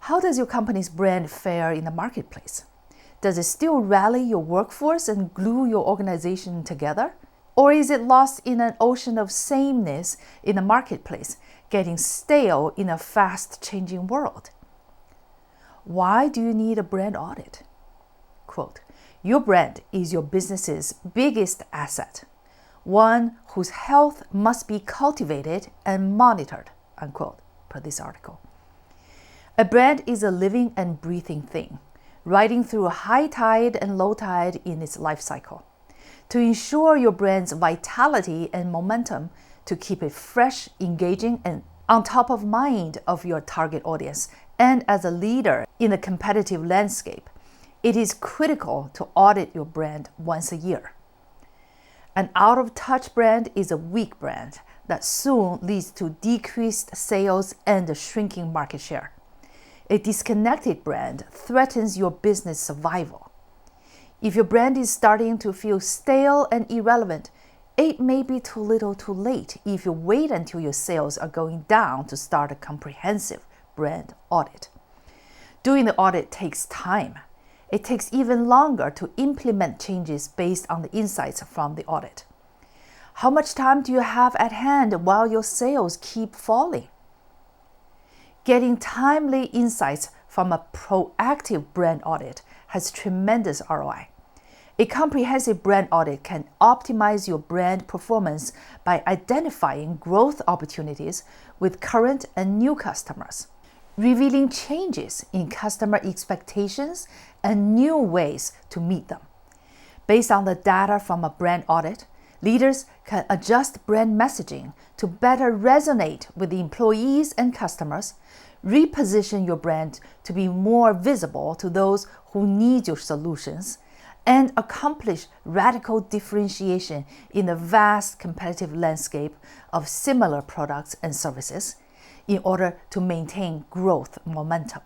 How does your company's brand fare in the marketplace? Does it still rally your workforce and glue your organization together? Or is it lost in an ocean of sameness in the marketplace, getting stale in a fast-changing world? Why do you need a brand audit? Quote, your brand is your business's biggest asset, one whose health must be cultivated and monitored, unquote, per this article. A brand is a living and breathing thing, riding through a high tide and low tide in its life cycle. To ensure your brand's vitality and momentum, to keep it fresh, engaging, and on top of mind of your target audience, and as a leader in the competitive landscape, it is critical to audit your brand once a year. An out-of-touch brand is a weak brand that soon leads to decreased sales and a shrinking market share. A disconnected brand threatens your business survival. If your brand is starting to feel stale and irrelevant, it may be too little too late if you wait until your sales are going down to start a comprehensive brand audit. Doing the audit takes time. It takes even longer to implement changes based on the insights from the audit. How much time do you have at hand while your sales keep falling? Getting timely insights from a proactive brand audit has tremendous ROI. A comprehensive brand audit can optimize your brand performance by identifying growth opportunities with current and new customers, revealing changes in customer expectations and new ways to meet them. Based on the data from a brand audit, leaders can adjust brand messaging to better resonate with the employees and customers, reposition your brand to be more visible to those who need your solutions, and accomplish radical differentiation in the vast competitive landscape of similar products and services in order to maintain growth momentum.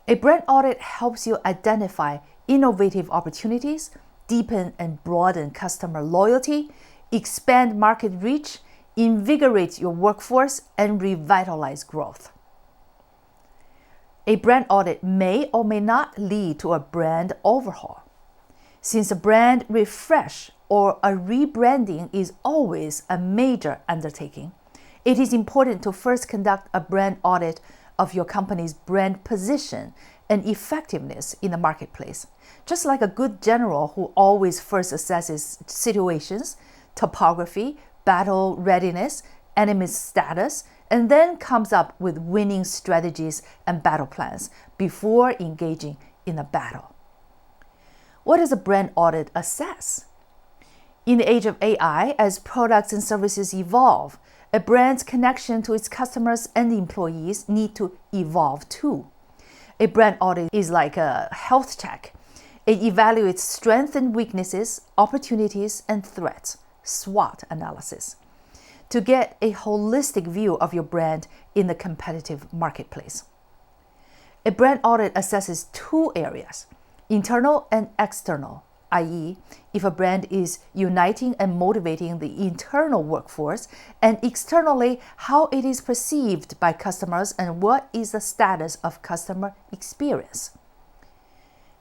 A brand audit helps you identify innovative opportunities, deepen and broaden customer loyalty, expand market reach, invigorate your workforce, and revitalize growth. A brand audit may or may not lead to a brand overhaul. Since a brand refresh or a rebranding is always a major undertaking, it is important to first conduct a brand audit of your company's brand position and effectiveness in the marketplace. Just like a good general who always first assesses situations, topography, battle readiness, enemy status, and then comes up with winning strategies and battle plans before engaging in a battle. What does a brand audit assess? In the age of AI, as products and services evolve, a brand's connection to its customers and employees need to evolve too. A brand audit is like a health check. It evaluates strengths and weaknesses, opportunities and threats, SWOT analysis, to get a holistic view of your brand in the competitive marketplace. A brand audit assesses two areas, internal and external, i.e., if a brand is uniting and motivating the internal workforce, and externally, how it is perceived by customers and what is the status of customer experience.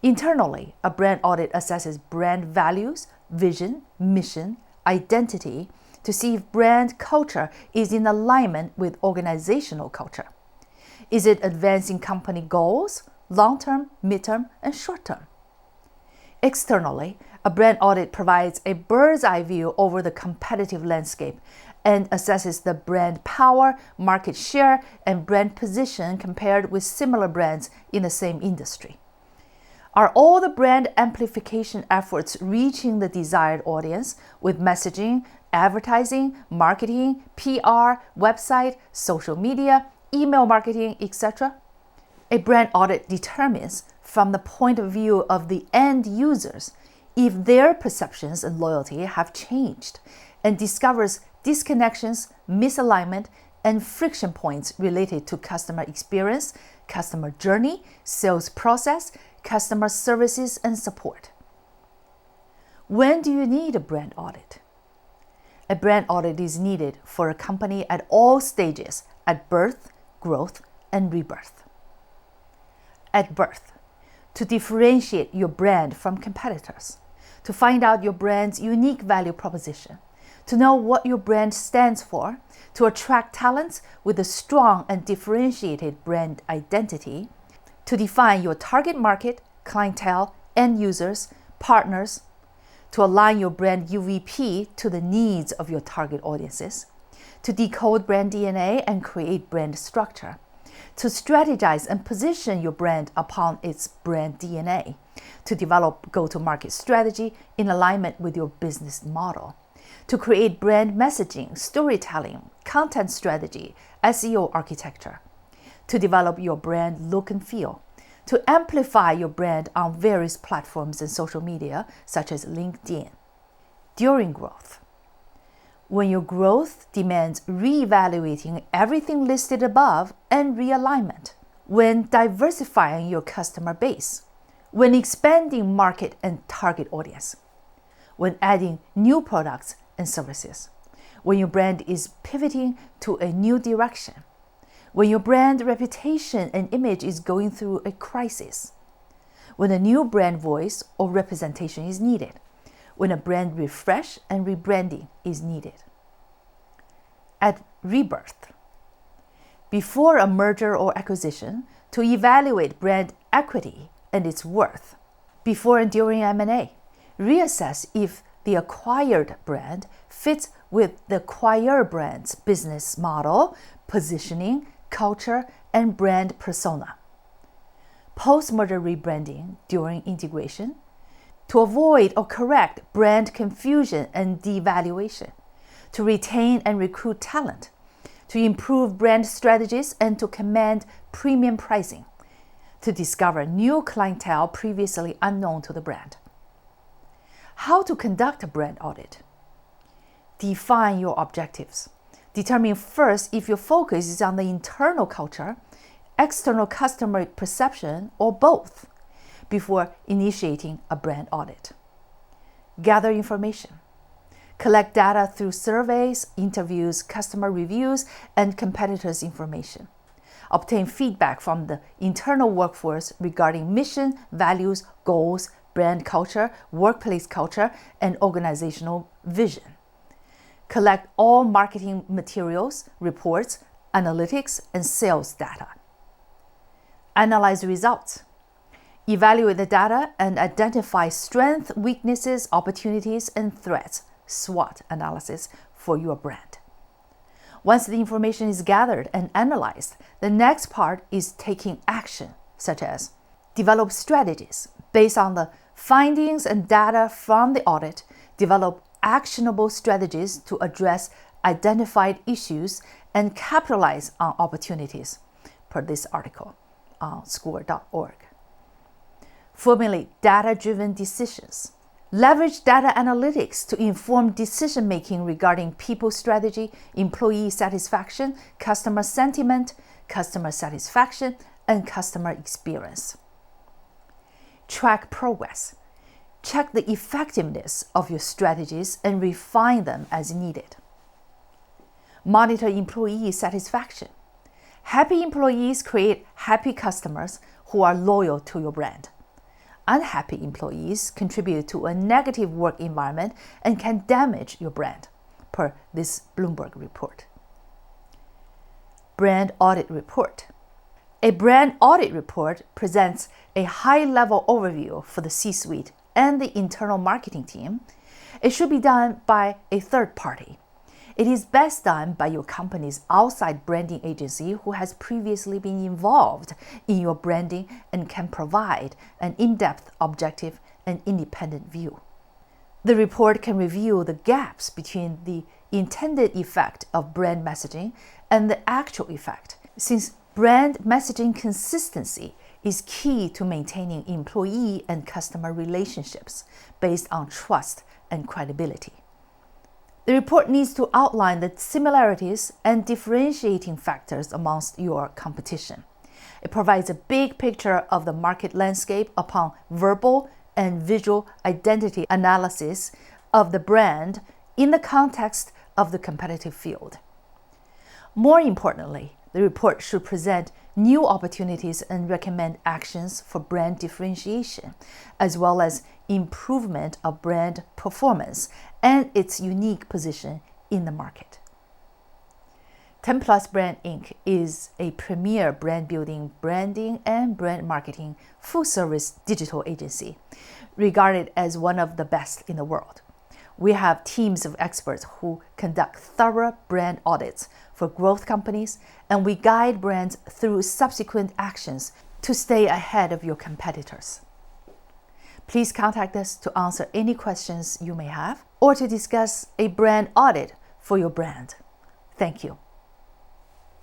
Internally, a brand audit assesses brand values, vision, mission, identity, to see if brand culture is in alignment with organizational culture. Is it advancing company goals, long-term, mid-term, and short-term? Externally, a brand audit provides a bird's-eye view over the competitive landscape and assesses the brand power, market share, and brand position compared with similar brands in the same industry. Are all the brand amplification efforts reaching the desired audience with messaging, advertising, marketing, PR, website, social media, email marketing, etc.? A brand audit determines, from the point of view of the end users, if their perceptions and loyalty have changed, and discovers disconnections, misalignment, and friction points related to customer experience, customer journey, sales process, customer services, and support. When do you need a brand audit? A brand audit is needed for a company at all stages, at birth, growth, and rebirth. At birth, to differentiate your brand from competitors, to find out your brand's unique value proposition, to know what your brand stands for, to attract talents with a strong and differentiated brand identity, to define your target market, clientele, end users, partners, to align your brand UVP to the needs of your target audiences, to decode brand DNA and create brand structure, to strategize and position your brand upon its brand DNA, to develop go-to-market strategy in alignment with your business model, to create brand messaging, storytelling, content strategy, SEO architecture, to develop your brand look and feel, to amplify your brand on various platforms and social media, such as LinkedIn. During growth, when your growth demands reevaluating everything listed above and realignment, when diversifying your customer base, when expanding market and target audience, when adding new products and services, when your brand is pivoting to a new direction, when your brand reputation and image is going through a crisis, when a new brand voice or representation is needed, when a brand refresh and rebranding is needed. At rebirth, before a merger or acquisition, to evaluate brand equity and its worth. Before and during M&A, reassess if the acquired brand fits with the acquired brand's business model, positioning, culture, and brand persona. Post-merger rebranding during integration, to avoid or correct brand confusion and devaluation, to retain and recruit talent, to improve brand strategies and to command premium pricing, to discover new clientele previously unknown to the brand. How to conduct a brand audit? Define your objectives. Determine first if your focus is on the internal culture, external customer perception, or both before initiating a brand audit. Gather information. Collect data through surveys, interviews, customer reviews, and competitors' information. Obtain feedback from the internal workforce regarding mission, values, goals, brand culture, workplace culture, and organizational vision. Collect all marketing materials, reports, analytics, and sales data. Analyze results. Evaluate the data and identify strengths, weaknesses, opportunities, and threats, SWOT analysis, for your brand. Once the information is gathered and analyzed, the next part is taking action, such as develop strategies based on the findings and data from the audit, develop actionable strategies to address identified issues and capitalize on opportunities, per this article on score.org. Formulate data-driven decisions. Leverage data analytics to inform decision-making regarding people strategy, employee satisfaction, customer sentiment, customer satisfaction, and customer experience. Track progress. Check the effectiveness of your strategies and refine them as needed. Monitor employee satisfaction. Happy employees create happy customers who are loyal to your brand. Unhappy employees contribute to a negative work environment and can damage your brand, per this Bloomberg report. Brand Audit Report. A brand audit report presents a high-level overview for the C-suite and the internal marketing team. It should be done by a third party. It is best done by your company's outside branding agency who has previously been involved in your branding and can provide an in-depth, objective, and independent view. The report can reveal the gaps between the intended effect of brand messaging and the actual effect, since brand messaging consistency is key to maintaining employee and customer relationships based on trust and credibility. The report needs to outline the similarities and differentiating factors amongst your competition. It provides a big picture of the market landscape upon verbal and visual identity analysis of the brand in the context of the competitive field. More importantly, the report should present new opportunities and recommend actions for brand differentiation, as well as improvement of brand performance and its unique position in the market. 10 Plus Brand Inc. is a premier brand building, branding, and brand marketing full-service digital agency, regarded as one of the best in the world. We have teams of experts who conduct thorough brand audits for growth companies, and we guide brands through subsequent actions to stay ahead of your competitors. Please contact us to answer any questions you may have or to discuss a brand audit for your brand. Thank you.